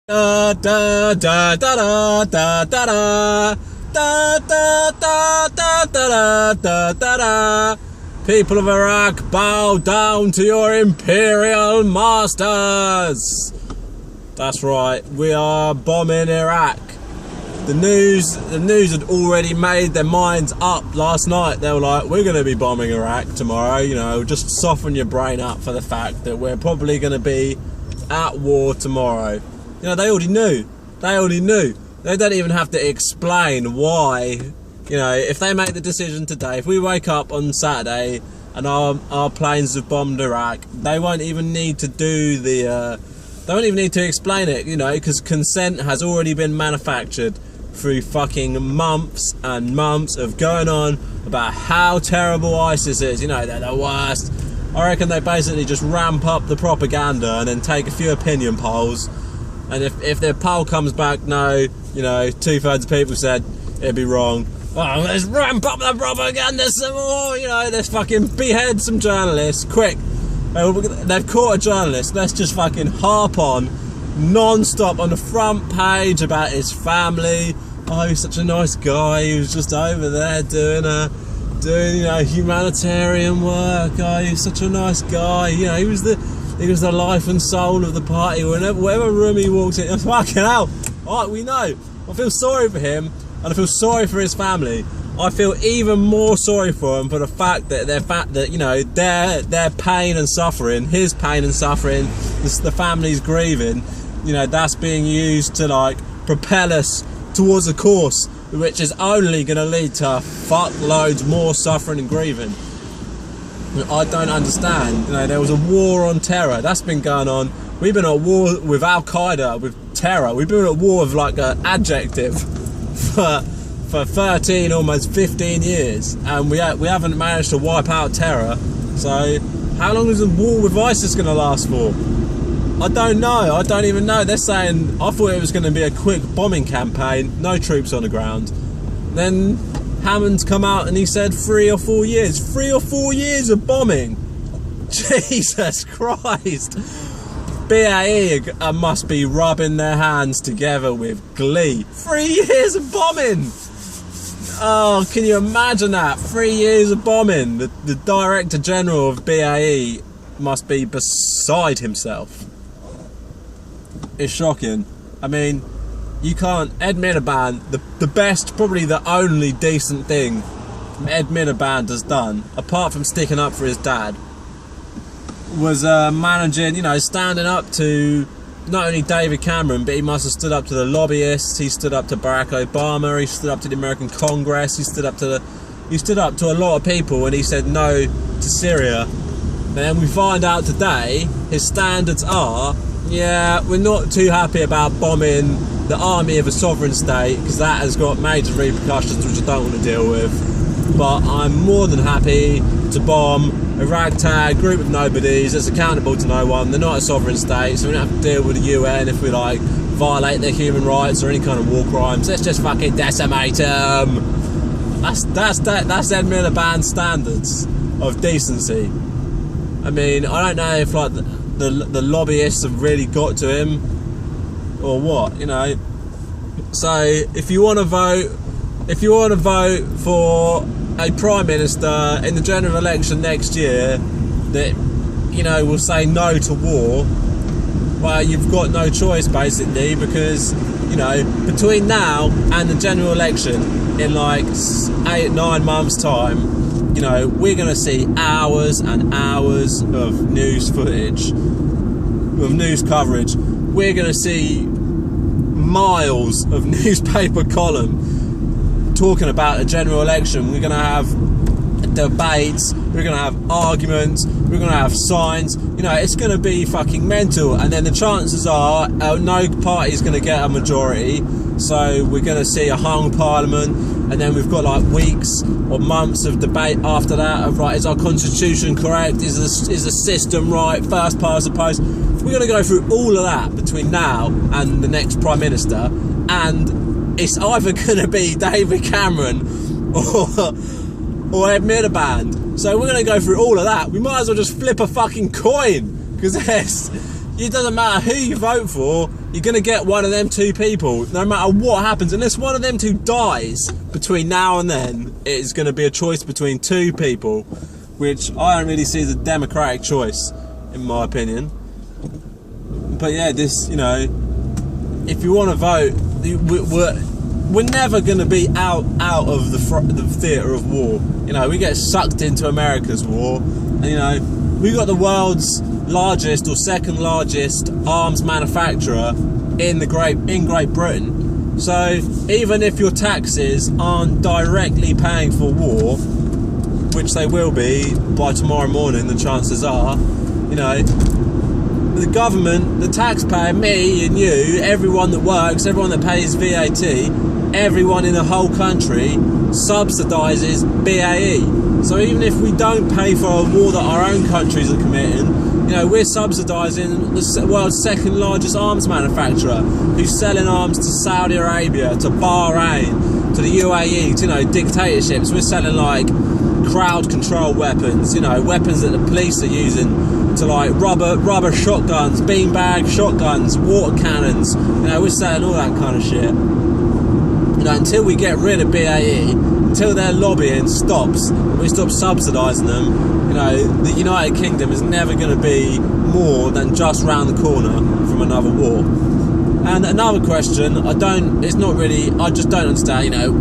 Da da da da da da da da da da da da da da da. People of Iraq, bow down to your imperial masters. That's right, we are bombing Iraq. The news had already made their minds up last night. They were like, we're going to be bombing Iraq tomorrow. You know, just soften your brain up for the fact that we're probably going to be at war tomorrow. You know, they already knew. They don't even have to explain why. You know, if they make the decision today, if we wake up on Saturday and our planes have bombed Iraq, they won't even need to do the... they won't even need to explain it, you know, because consent has already been manufactured through fucking months and months of going on about how terrible ISIS is. You know, they're the worst. I reckon they basically just ramp up the propaganda and then take a few opinion polls. And if their poll comes back, no, you know, 2/3 of people said it'd be wrong. Oh, let's ramp up the propaganda some more, you know, let's fucking behead some journalists, quick. They've caught a journalist, let's just fucking harp on non-stop on the front page about his family. Oh, he's such a nice guy, he was just over there doing you know, humanitarian work. Oh, he's such a nice guy, you know, he was the life and soul of the party. Whatever room he walks in, fucking hell, alright, we know. I feel sorry for him, and I feel sorry for his family. I feel even more sorry for him for the fact that you know, their pain and suffering, his pain and suffering, the family's grieving, you know, that's being used to like propel us towards a course which is only going to lead to fuckloads more suffering and grieving. I don't understand. You know, there was a war on terror that's been going on. We've been at war with Al Qaeda, with terror. We've been at war with like an adjective for 13, almost 15 years, and we haven't managed to wipe out terror. So how long is the war with ISIS going to last for? I don't know. I don't even know. They're saying, I thought it was going to be a quick bombing campaign, no troops on the ground. Then Hammond's come out and he said 3 or 4 years. 3 or 4 years of bombing. Jesus Christ. BAE must be rubbing their hands together with glee. 3 years of bombing. Oh, can you imagine that? 3 years of bombing. The Director General of BAE must be beside himself. It's shocking. I mean, you can't... Ed Miliband, the best, probably the only decent thing Ed Miliband has done, apart from sticking up for his dad, was managing, you know, standing up to not only David Cameron, but he must have stood up to the lobbyists, he stood up to Barack Obama, he stood up to the American Congress, he stood up to a lot of people when he said no to Syria. Then we find out today his standards are, yeah, we're not too happy about bombing the army of a sovereign state because that has got major repercussions which I don't want to deal with, but I'm more than happy to bomb a ragtag group of nobodies that's accountable to no one. They're not a sovereign state, so we don't have to deal with the UN if we like violate their human rights or any kind of war crimes. Let's just fucking decimate them. That's Ed Miliband's standards of decency. I mean, I don't know if like the lobbyists have really got to him or what, you know. So if you want to vote for a Prime Minister in the general election next year that, you know, will say no to war, well, you've got no choice basically, because, you know, between now and the general election in like 8-9 months time, you know, we're going to see hours and hours of news footage, of news coverage. We're going to see miles of newspaper column talking about a general election. We're going to have debates, we're going to have arguments, we're going to have signs. You know, it's going to be fucking mental. And then the chances are no party is going to get a majority, so we're going to see a hung parliament. And then we've got like weeks or months of debate after that of, right, is our constitution correct, is the system right, first past the post. We're going to go through all of that between now and the next Prime Minister, and it's either going to be David Cameron or Ed Miliband. So we're going to go through all of that. We might as well just flip a fucking coin, because it doesn't matter who you vote for, you're going to get one of them two people, no matter what happens. Unless one of them two dies between now and then, it is going to be a choice between two people, which I don't really see as a democratic choice, in my opinion. But yeah, this, you know, if you want to vote, we're never going to be out of the theatre of war. You know, we get sucked into America's war, and you know, we got the world's largest or second largest arms manufacturer in Great Britain. So even if your taxes aren't directly paying for war, which they will be by tomorrow morning, the chances are, you know, the government, the taxpayer, me and you, everyone that works, everyone that pays VAT, everyone in the whole country subsidises BAE. So even if we don't pay for a war that our own countries are committing, you know, we're subsidising the world's second largest arms manufacturer, who's selling arms to Saudi Arabia, to Bahrain, to the UAE, to, you know, dictatorships. We're selling like crowd control weapons, you know, weapons that the police are using, to like rubber shotguns, beanbag shotguns, water cannons. You know, we're selling all that kind of shit. You know, until we get rid of BAE, until their lobbying stops, we stop subsidising them, you know, the United Kingdom is never going to be more than just round the corner from another war. And another question, I just don't understand, you know,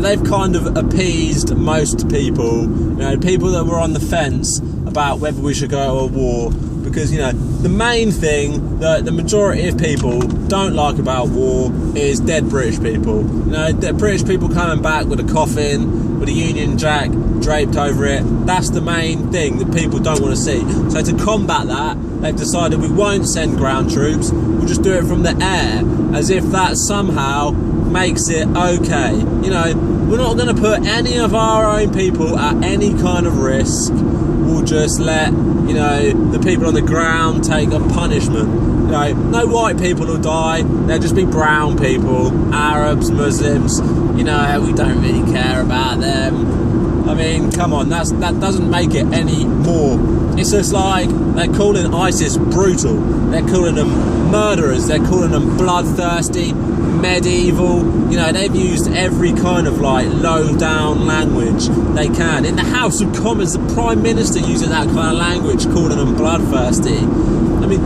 they've kind of appeased most people, you know, people that were on the fence about whether we should go to a war, because, you know, the main thing that the majority of people don't like about war is dead British people. You know, dead British people coming back with a coffin, with a Union Jack draped over it. That's the main thing that people don't want to see. So to combat that, they've decided we won't send ground troops, we'll just do it from the air, as if that somehow makes it okay. You know, we're not going to put any of our own people at any kind of risk. We'll just let, you know, the people on the ground take a punishment. You know, no white people will die, there'll just be brown people, Arabs, Muslims, you know, we don't really care about them. I mean, come on, that doesn't make it any more. It's just like, they're calling ISIS brutal, they're calling them murderers, they're calling them bloodthirsty, medieval, you know, they've used every kind of like low down language they can. In the House of Commons, the Prime Minister using that kind of language, calling them bloodthirsty. I mean,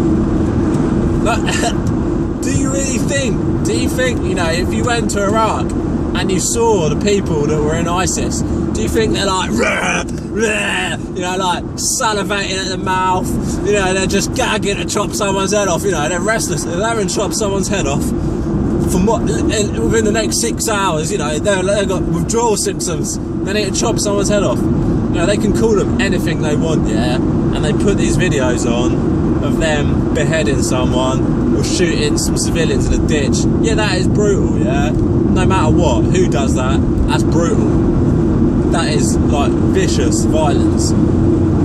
but, do you think, you know, if you went to Iraq and you saw the people that were in ISIS, do you think they're like, rah, rah, you know, like salivating at the mouth, you know, they're just gagging to chop someone's head off, you know, they're restless, they're having to chop someone's head off from within the next 6 hours, you know, they've got withdrawal symptoms, they need to chop someone's head off. You know, they can call them anything they want, yeah, and they put these videos on of them beheading someone or shooting some civilians in a ditch. Yeah, that is brutal, yeah, no matter what, who does that, that's brutal. That is like vicious violence.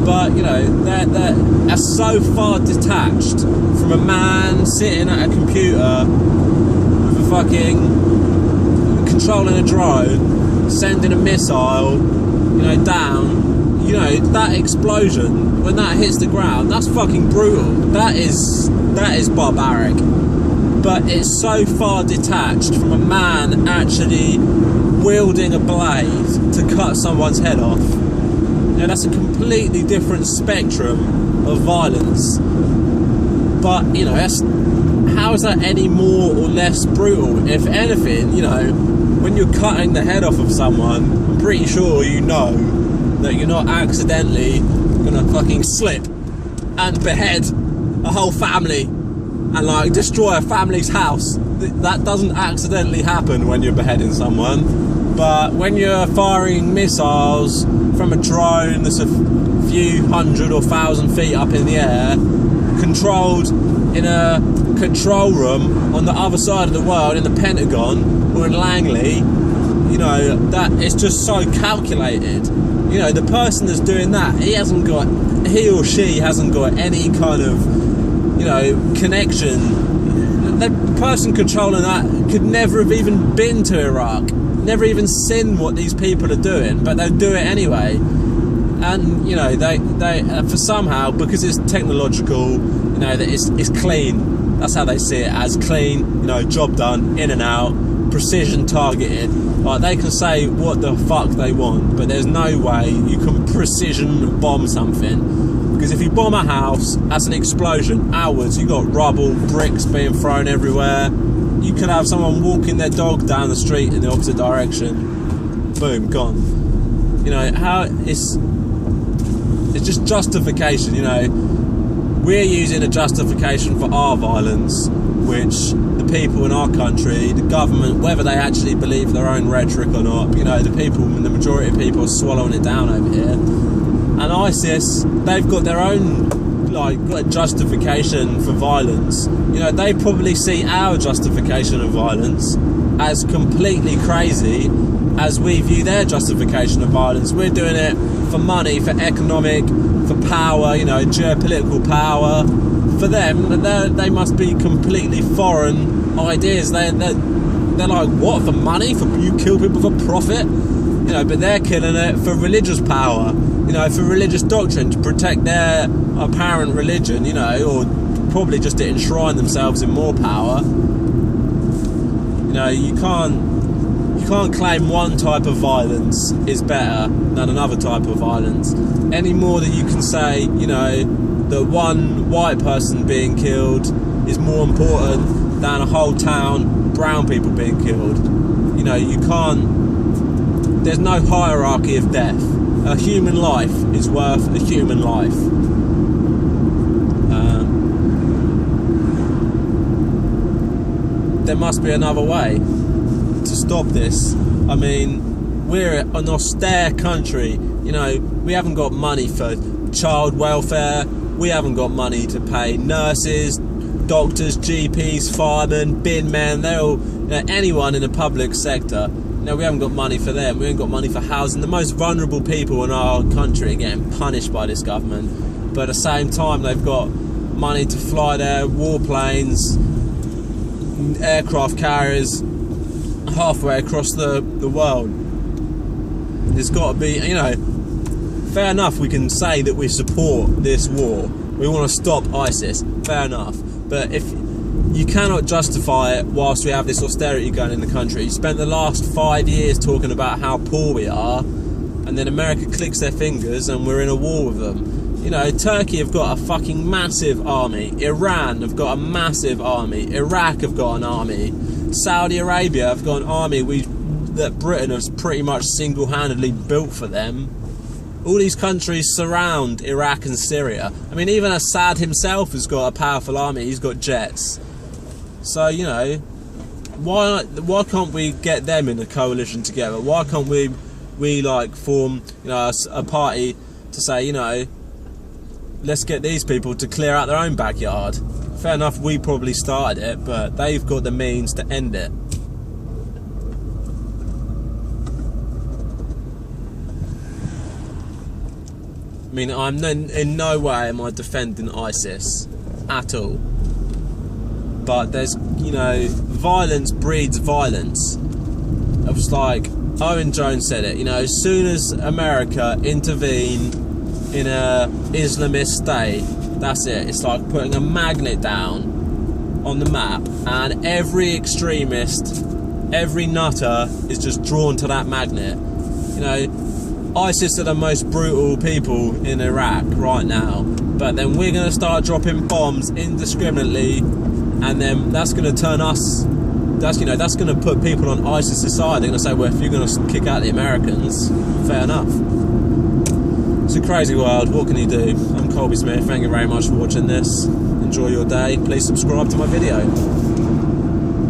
But, you know, they're so far detached from a man sitting at a computer with a fucking controlling a drone, sending a missile, you know, down. You know, that explosion, when that hits the ground, that's fucking brutal. That is barbaric. But it's so far detached from a man actually wielding a blade to cut someone's head off. You know, that's a completely different spectrum of violence. But, you know, how is that any more or less brutal? If anything, you know, when you're cutting the head off of someone, I'm pretty sure you know that you're not accidentally gonna fucking slip and behead a whole family and like destroy a family's house. That doesn't accidentally happen when you're beheading someone. But when you're firing missiles from a drone that's a few hundred or thousand feet up in the air, controlled in a control room on the other side of the world in the Pentagon or in Langley, you know, that it's just so calculated. You know, the person that's doing that, he or she hasn't got any kind of, you know, connection. The person controlling that could never have even been to Iraq, never even seen what these people are doing, but they'll do it anyway. And you know, they for somehow, because it's technological, you know, that it's clean. That's how they see it, as clean. You know, job done, in and out, precision targeted. Like, they can say what the fuck they want, but there's no way you can precision bomb something. Because if you bomb a house, that's an explosion. Outwards, you got rubble, bricks being thrown everywhere. You could have someone walking their dog down the street in the opposite direction. Boom, gone. You know, how it's just justification. You know, we're using a justification for our violence, which the people in our country, the government, whether they actually believe their own rhetoric or not, you know, the majority of people are swallowing it down over here. And ISIS, they've got their own, like, got a justification for violence. You know, they probably see our justification of violence as completely crazy as we view their justification of violence. We're doing it for money, for economic, for power, you know, geopolitical power. For them, they must be completely foreign ideas. They're like, what, for money? For you kill people for profit? You know, but they're killing it for religious power. You know, for religious doctrine, to protect their apparent religion. You know, or probably just to enshrine themselves in more power. You know, you can't claim one type of violence is better than another type of violence, any more than you can say, you know, that one white person being killed is more important than a whole town brown people being killed. You know, you can't, there's no hierarchy of death. A human life is worth a human life. There must be another way to stop this. I mean, we're an austere country. You know, we haven't got money for child welfare. We haven't got money to pay nurses, doctors, GPs, firemen, bin men. They're all, you know, anyone in the public sector. No, we haven't got money for them. We haven't got money for housing. The most vulnerable people in our country are getting punished by this government. But at the same time, they've got money to fly their warplanes, aircraft carriers halfway across the world. There's got to be, you know, fair enough, we can say that we support this war. We want to stop ISIS. Fair enough. But if you cannot justify it whilst we have this austerity going in the country. You spent the last 5 years talking about how poor we are, and then America clicks their fingers and we're in a war with them. You know, Turkey have got a fucking massive army. Iran have got a massive army. Iraq have got an army. Saudi Arabia have got an army that Britain has pretty much single-handedly built for them. All these countries surround Iraq and Syria. I mean, even Assad himself has got a powerful army. He's got jets. So, you know, why can't we get them in a coalition together? Why can't we like form, you know, a party to say, you know, let's get these people to clear out their own backyard? Fair enough, we probably started it, but they've got the means to end it. I mean, in no way am I defending ISIS at all. But there's, you know, violence breeds violence. It was like Owen Jones said it, you know, as soon as America intervene in a Islamist state, that's it. It's like putting a magnet down on the map, and every extremist, every nutter is just drawn to that magnet. You know, ISIS are the most brutal people in Iraq right now, but then we're going to start dropping bombs indiscriminately, and then that's going to turn us, that's going to put people on ISIS' side. They're going to say, well, if you're going to kick out the Americans, fair enough. It's a crazy world. What can you do? I'm Colby Smith. Thank you very much for watching this. Enjoy your day. Please subscribe to my video.